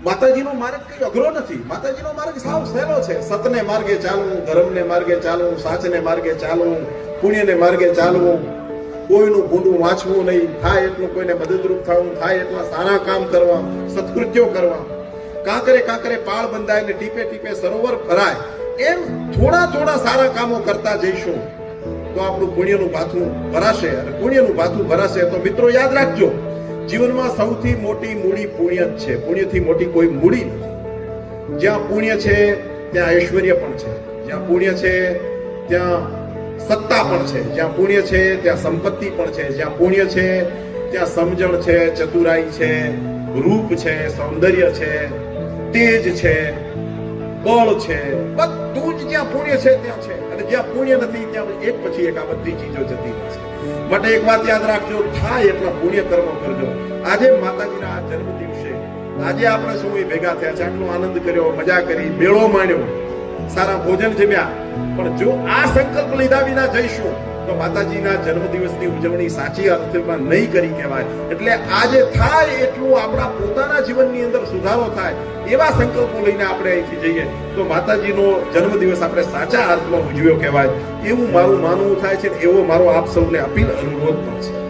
માતાજીનો માર્ગ કઈ અઘરો નથી. માતાજીનો માર્ગ સાવ સહેલો છે. સતને માર્ગે ચાલવું, ધર્મને માર્ગે ચાલવું, સાચને માર્ગે ચાલવું, પુણ્યને માર્ગે ચાલવું, કોઈનું ભૂંડું વાંચવું નહીં, થાય એટલું કોઈને મદદરૂપ થવું, થાય એટલા સારા કામ કરવા, સત્કૃત્યો કરવા. કાંકરે કાંકરે પાળ બંધાય ને ટીપે ટીપે સરોવર ભરાય, એમ થોડા થોડા સારા કામો કરતા જઈશું તો આપણું પુણ્યનું ભાથું ભરાશે. અને પુણ્યનું ભાથું ભરાશે તો મિત્રો યાદ રાખજો, જીવનમાં સૌથી મોટી મૂડી પુણ્ય જ છે. પુણ્યથી મોટી કોઈ મૂડી નથી. જ્યાં પુણ્ય છે ત્યાં ઐશ્વર્ય પણ છે, જ્યાં પુણ્ય છે ત્યાં સત્તા પણ છે, જ્યાં પુણ્ય છે ત્યાં સંપત્તિ પણ છે, જ્યાં પુણ્ય છે ત્યાં સમજણ છે, ચતુરાઈ છે, રૂપ છે, સૌંદર્ય છે, તેજ છે, બળ છે, બધું જ જ્યાં પુણ્ય છે ત્યાં છે. અને જ્યાં પુણ્ય નથી ત્યાં એક પછી એક આ બધી ચીજો જતી રહેશે. માટે એક વાત યાદ રાખજો, થાય એટલા પુણ્ય કર્મ કરજો. આજે માતાજીના આ જન્મ દિવસે આજે આપણે સૌ ભેગા થયા છે, આટલો આનંદ કર્યો, મજા કરી, મેળો માણ્યો, સારા ભોજન જમ્યા. પણ જો આ સંકલ્પ લીધા વિના જઈશું તો માતાજીના જન્મદિવસની ઉજવણી સાચી અર્થમાં નહીં કરી કહેવાય. એટલે આજે થાય એટલું આપણા પોતાના જીવનની અંદર સુધારો થાય એવા સંકલ્પો લઈને આપણે અહીંથી જઈએ તો માતાજીનો જન્મદિવસ આપણે સાચા અર્થમાં ઉજવ્યો કહેવાય. એવું મારું માનવું થાય છે, એવો મારો આપ સૌને અપીલ અનુરોધ પણ છે.